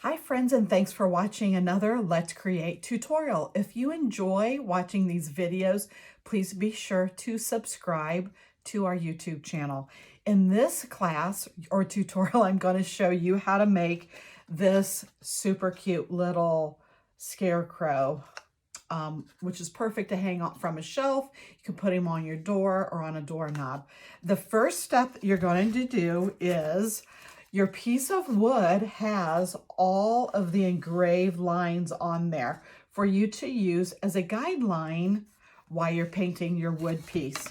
Hi friends, and thanks for watching another Let's Create tutorial. If you enjoy watching these videos, please be sure to subscribe to our YouTube channel. In this class or tutorial, I'm going to show you how to make this super cute little scarecrow, which is perfect to hang up from a shelf. You can put him on your door or on a doorknob. The first step you're going to do is your piece of wood has all of the engraved lines on there for you to use as a guideline while you're painting your wood piece.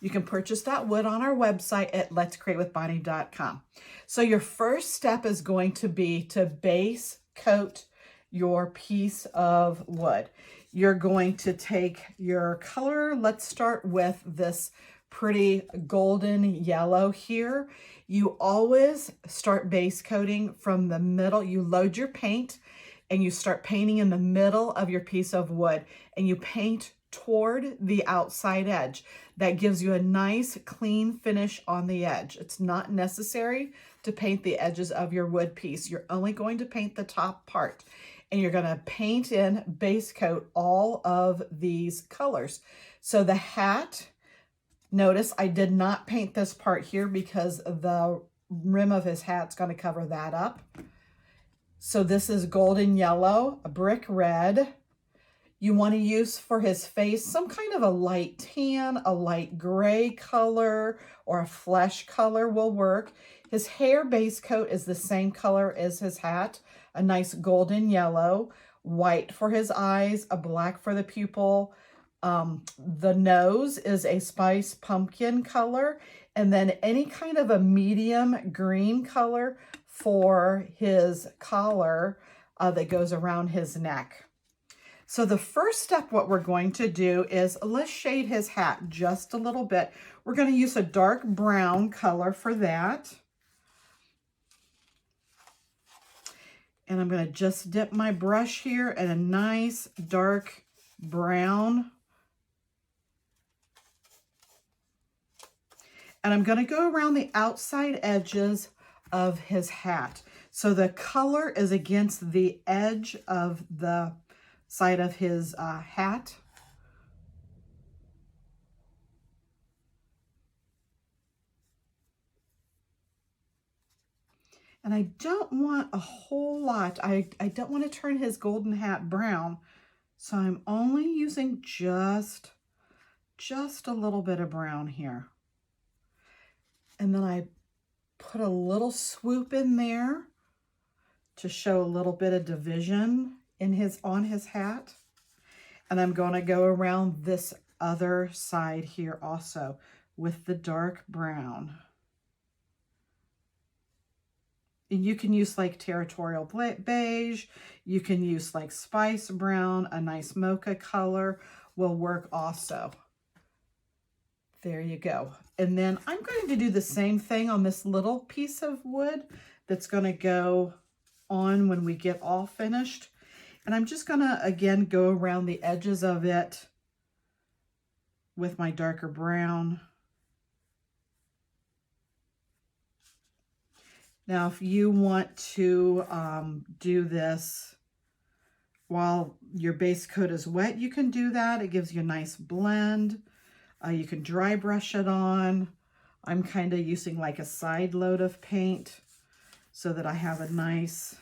You can purchase that wood on our website at letscreatewithbonnie.com. So your first step is going to be to base coat your piece of wood. You're going to take your color. Let's start with this pretty golden yellow here. You always start base coating from the middle. You load your paint and you start painting in the middle of your piece of wood, and you paint toward the outside edge. That gives you a nice clean finish on the edge. It's not necessary to paint the edges of your wood piece. You're only going to paint the top part, and you're going to paint in base coat all of these colors. So the hat, notice I did not paint this part here because the rim of his hat's going to cover that up. So this is golden yellow, a brick red. You want to use for his face some kind of a light tan, a light gray color, or a flesh color will work. His hair base coat is the same color as his hat, a nice golden yellow, white for his eyes, a black for the pupil. The nose is a spice pumpkin color, and then any kind of a medium green color for his collar that goes around his neck. So the first step, what we're going to do is let's shade his hat just a little bit. We're going to use a dark brown color for that. And I'm going to just dip my brush here in a nice dark brown. And I'm going to go around the outside edges of his hat. So the color is against the edge of the side of his hat. And I don't want a whole lot. I don't want to turn his golden hat brown. So I'm only using just a little bit of brown here. And then I put a little swoop in there to show a little bit of division in on his hat. And I'm going to go around this other side here also with the dark brown. And you can use like territorial beige, you can use like spice brown, a nice mocha color will work also. There you go. And then I'm going to do the same thing on this little piece of wood that's going to go on when we get all finished. And I'm just going to, again, go around the edges of it with my darker brown. Now, if you want to do this while your base coat is wet, you can do that. It gives you a nice blend. You can dry brush it on. I'm kind of using like a side load of paint so that I have a nice,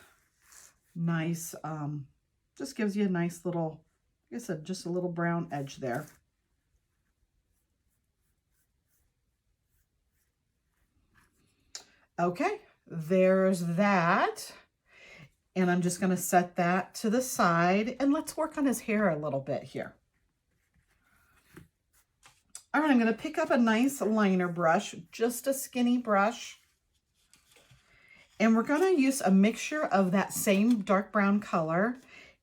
just gives you a nice little, like I said, just a little brown edge there. Okay, there's that. And I'm just going to set that to the side, and let's work on his hair a little bit here. All right, I'm going to pick up a nice liner brush, just a skinny brush. And we're going to use a mixture of that same dark brown color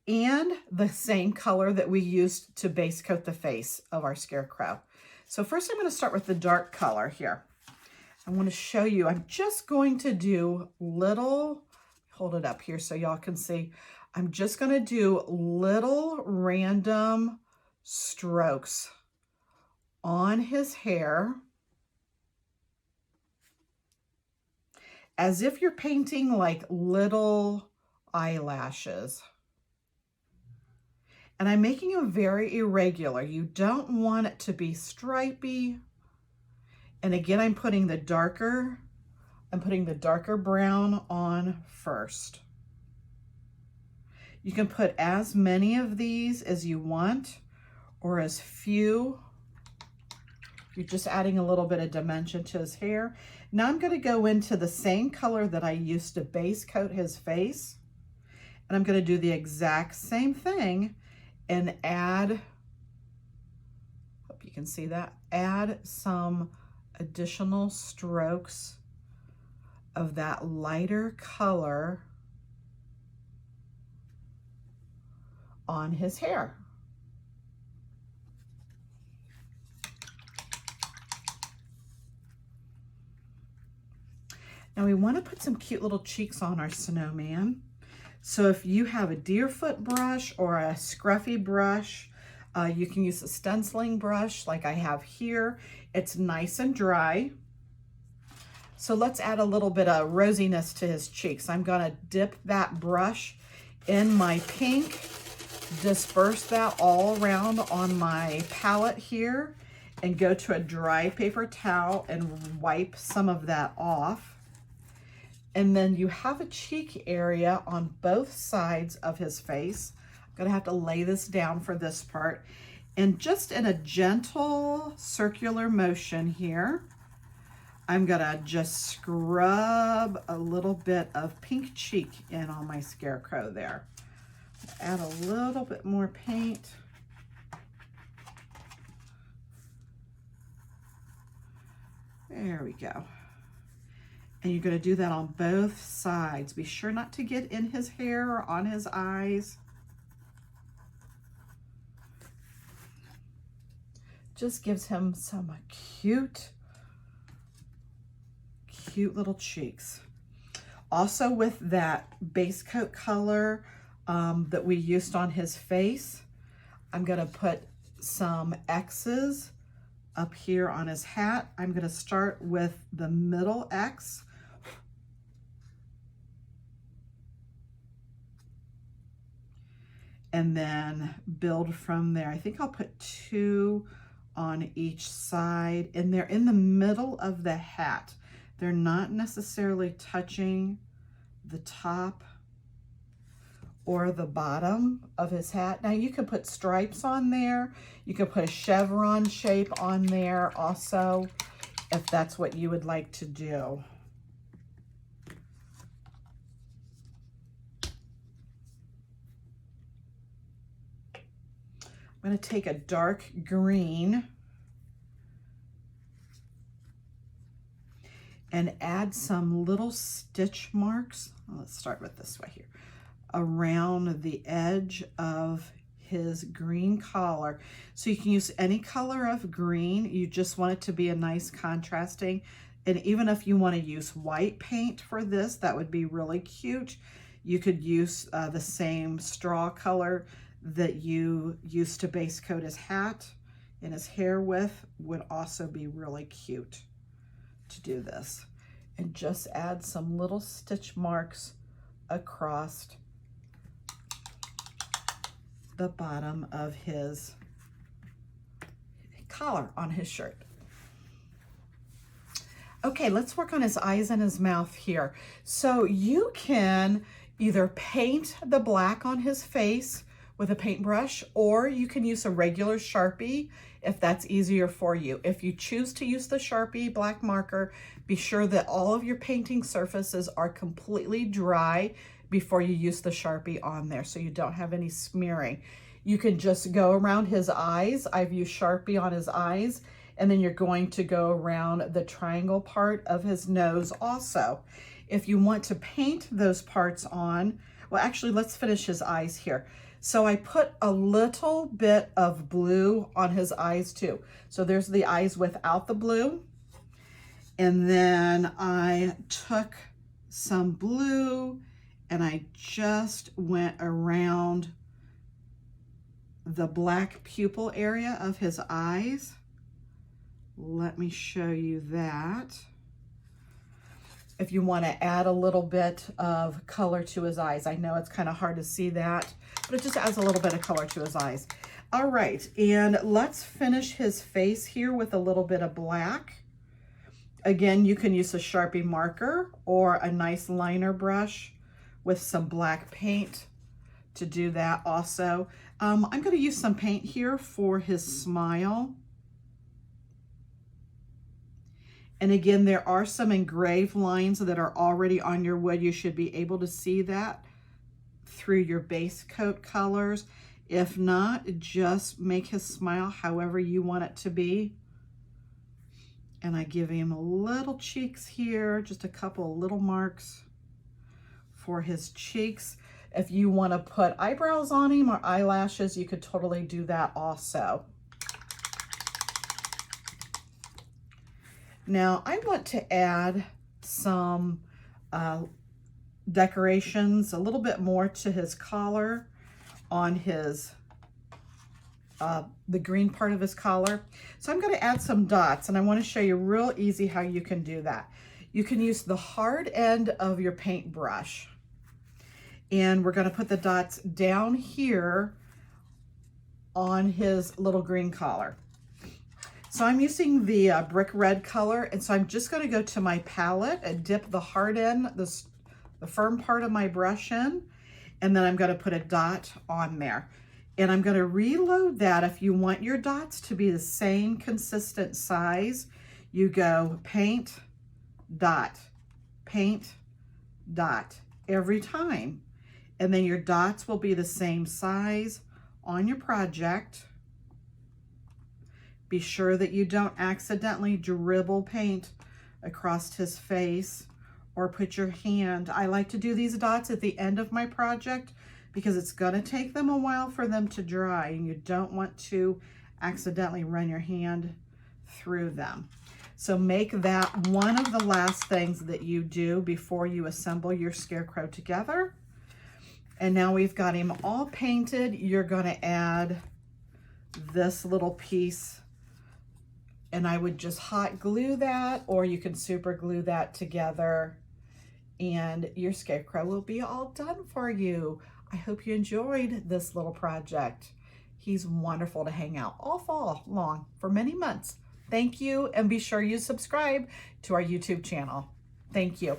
and the same color that we used to base coat the face of our scarecrow. So first I'm going to start with the dark color here. I want to show you, I'm just going to do little, hold it up here so y'all can see. I'm just going to do little random strokes on his hair, as if you're painting like little eyelashes. And I'm making them very irregular. You don't want it to be stripy. And again, I'm putting the darker brown on first. You can put as many of these as you want or as few. You're just adding a little bit of dimension to his hair. Now I'm going to go into the same color that I used to base coat his face. And I'm going to do the exact same thing and add, hope you can see that, add some additional strokes of that lighter color on his hair. Now we want to put some cute little cheeks on our snowman. So if you have a deerfoot brush or a scruffy brush, you can use a stenciling brush like I have here. It's nice and dry. So let's add a little bit of rosiness to his cheeks. I'm going to dip that brush in my pink, disperse that all around on my palette here, and go to a dry paper towel and wipe some of that off. And then you have a cheek area on both sides of his face. I'm going to have to lay this down for this part. And just in a gentle circular motion here, I'm going to just scrub a little bit of pink cheek in on my scarecrow there. Add a little bit more paint. There we go. And you're going to do that on both sides. Be sure not to get in his hair or on his eyes. Just gives him some cute little cheeks. Also with that base coat color that we used on his face, I'm going to put some X's up here on his hat. I'm going to start with the middle X. And then build from there. I think I'll put 2 on each side, and they're in the middle of the hat. They're not necessarily touching the top or the bottom of his hat. Now you can put stripes on there. You can put a chevron shape on there also, if that's what you would like to do. I'm going to take a dark green and add some little stitch marks. Well, let's start with this way here. Around the edge of his green collar. So you can use any color of green. You just want it to be a nice contrasting. And even if you want to use white paint for this, that would be really cute. You could use the same straw color that you used to base coat his hat and his hair with, would also be really cute to do this. And just add some little stitch marks across the bottom of his collar on his shirt. Okay, let's work on his eyes and his mouth here. So you can either paint the black on his face with a paintbrush, or you can use a regular Sharpie if that's easier for you. If you choose to use the Sharpie black marker, be sure that all of your painting surfaces are completely dry before you use the Sharpie on there so you don't have any smearing. You can just go around his eyes. I've used Sharpie on his eyes, and then you're going to go around the triangle part of his nose also. If you want to paint those parts on, well, actually, let's finish his eyes here. So I put a little bit of blue on his eyes too. So there's the eyes without the blue. And then I took some blue and I just went around the black pupil area of his eyes. Let me show you that. if you want to add a little bit of color to his eyes. I know it's kind of hard to see that, but it just adds a little bit of color to his eyes. All right, and let's finish his face here with a little bit of black. Again, you can use a Sharpie marker or a nice liner brush with some black paint to do that also. I'm going to use some paint here for his smile. And again, there are some engraved lines that are already on your wood. You should be able to see that through your base coat colors. If not, just make his smile however you want it to be. And I give him little cheeks here, just a couple of little marks for his cheeks. If you want to put eyebrows on him or eyelashes, you could totally do that also. Now I want to add some decorations, a little bit more to his collar on his the green part of his collar. So I'm going to add some dots, and I want to show you real easy how you can do that. You can use the hard end of your paintbrush, and we're going to put the dots down here on his little green collar. So I'm using the brick red color, and so I'm just going to go to my palette and dip the hard end, the firm part of my brush in, and then I'm going to put a dot on there. And I'm going to reload that. If you want your dots to be the same consistent size, you go paint, dot, every time. And then your dots will be the same size on your project. Be sure that you don't accidentally dribble paint across his face or put your hand. I like to do these dots at the end of my project because it's going to take them a while for them to dry, and you don't want to accidentally run your hand through them. So make that one of the last things that you do before you assemble your scarecrow together. And now we've got him all painted. You're going to add this little piece, and I would just hot glue that, or you can super glue that together, and your scarecrow will be all done for you. I hope you enjoyed this little project. He's wonderful to hang out all fall long for many months. Thank you, and be sure you subscribe to our YouTube channel. Thank you.